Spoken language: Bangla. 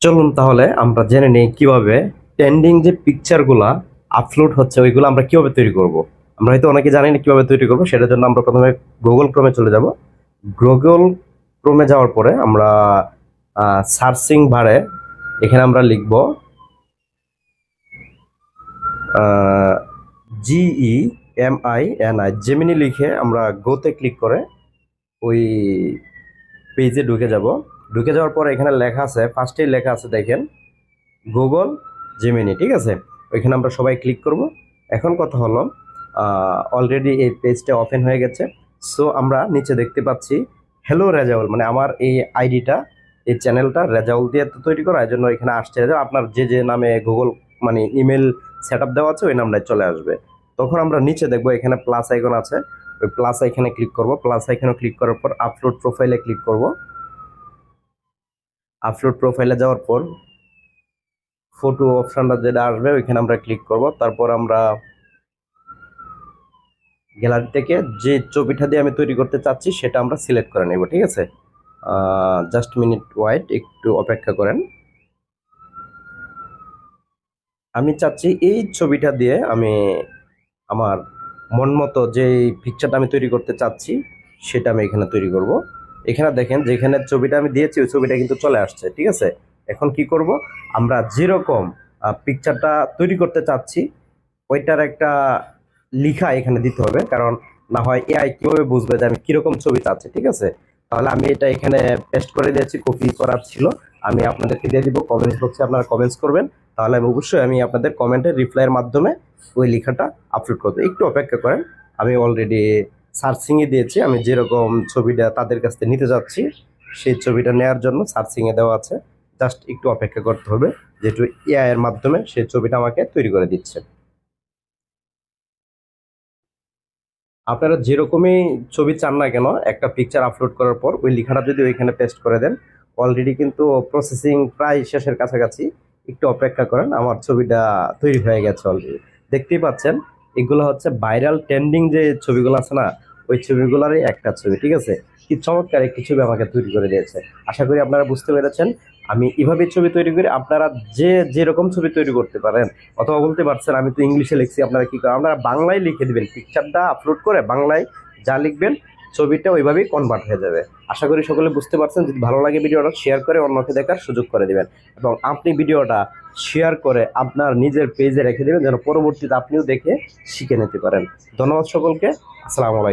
চলুন তাহলে আমরা জেনে নিই কিভাবে ট্রেন্ডিং যে পিকচারগুলা আপলোড হচ্ছে ওইগুলো আমরা কিভাবে তৈরি করব। আমরা হয়তো অনেকে জানি না কিভাবে তৈরি করব, সেটার জন্য আমরা প্রথমে গুগল ক্রোমে চলে যাব। গুগল ক্রোমে যাওয়ার পরে আমরা সার্চিং বারে এখানে আমরা লিখব GEMINI জেমিনি লিখে আমরা গোতে ক্লিক করে ওই পেজে ঢুকে যাব। ঢুকে যাওয়ার পরে এখানে লেখা আছে, ফার্স্টেই লেখা আছে দেখেন গুগল জেমিনি, ঠিক আছে। ওইখানে আমরা সবাই ক্লিক করব। এখন কথা হলো অলরেডি এই পেজটা ওপেন হয়ে গেছে। সো আমরা নিচে দেখতে পাচ্ছি হ্যালো রেজাউল, মানে আমার এই আইডিটা, এই চ্যানেলটা রেজাউল দিয়ে তো তৈরি করা, এই জন্য এখানে আসছে রেজাউল। আপনার যে যে নামে গুগল মানে ইমেল সেট আপ দেওয়া আছে ওই নামটাই চলে আসবে। তখন আমরা নিচে দেখবো এখানে প্লাস আইকন আছে, ওই প্লাস আইকনে ক্লিক করব। প্লাস আইকনে ক্লিক করার পর আপলোড প্রোফাইলে ক্লিক করব। আপলোড প্রোফাইলে যাওয়ার পর ফটো অপশনটা যেটা আসবে ওইখানে আমরা ক্লিক করব। তারপর আমরা গ্যালারি থেকে যে ছবিটা দিয়ে আমি তৈরি করতে চাচ্ছি সেটা আমরা সিলেক্ট করে নেব, ঠিক আছে। জাস্ট মিনিট ওয়েট, একটু অপেক্ষা করেন। আমি চাচ্ছি এই ছবিটা দিয়ে আমি আমার মন মতো যে পিকচারটা আমি তৈরি করতে চাচ্ছি সেটা আমি এখানে তৈরি করব। এখানে দেখেন যেখানে ছবিটা আমি দিয়েছি ওই ছবিটা কিন্তু চলে আসছে, ঠিক আছে। এখন কি করব, আমরা যেরকম পিকচারটা তৈরি করতে চাচ্ছি ওইটার একটা লিখা এখানে দিতে হবে, কারণ না হয় এআই কিভাবে বুঝবে যে আমি কিরকম ছবি চাচ্ছি, ঠিক আছে। তাহলে আমি এটা এখানে পেস্ট করে দিয়েছি, কপি করার ছিল, আমি আপনাদেরকে দিয়ে দিব। কমেন্টস বক্সে আপনারা কমেন্টস করবেন, তাহলে আমি অবশ্যই আপনাদের কমেন্টের রিপ্লাইয়ের মাধ্যমে ওই লেখাটা আপলোড করবো। একটু অপেক্ষা করেন, আমি অলরেডি সার্চিংয়ে দিয়েছি। আমি যেরকম ছবিটা তাদের কাছ থেকে নিতে যাচ্ছি সেই ছবিটা নেওয়ার জন্য সার্চিংয়ে দেওয়া আছে। জাস্ট একটু অপেক্ষা করতে হবে, যেহেতু এআই এর মাধ্যমে সেই ছবিটা আমাকে তৈরি করে দিচ্ছে। আপনারা যেরকমই ছবি চান না কেন, একটা পিকচার আপলোড করার পর ওই লেখাটা যদি ওইখানে পেস্ট করে দেন, অলরেডি কিন্তু প্রসেসিং প্রায় শেষের কাছাকাছি। একটু অপেক্ষা করেন, আমার ছবিটা তৈরি হয়ে গেছে অলরেডি। দেখতেই পাচ্ছেন এগুলো হচ্ছে ভাইরাল ট্রেন্ডিং যে ছবিগুলো আছে না, ওই ছবিগুলোরই একটা ছবি, ঠিক আছে। কি চমৎকার একটি ছবি আমাকে তৈরি করে দিয়েছে। আশা করি আপনারা বুঝতে পেরেছেন আমি এভাবে ছবি তৈরি করি। আপনারা যে যেরকম ছবি তৈরি করতে পারেন, অথবা বলতে পারছেন আমি তো ইংলিশে লিখছি, আপনারা কি করেন, আপনারা বাংলায় লিখে দিবেন। পিকচারটা আপলোড করে বাংলায় যা লিখবেন ছবিটা ওইভাবেই কনভার্ট হয়ে যাবে। আশা করি সকলে বুঝতে পারছেন। যদি ভালো লাগে ভিডিওটা শেয়ার করে অন্যকে দেখার সুযোগ করে দিবেন, এবং আপনি ভিডিওটা শেয়ার করে আপনার নিজের পেজে রেখে দেবেন, যেন পরবর্তীতে আপনিও দেখে শিখে নিতে পারেন। ধন্যবাদ সকলকে। আসসালামু আলাইকুম।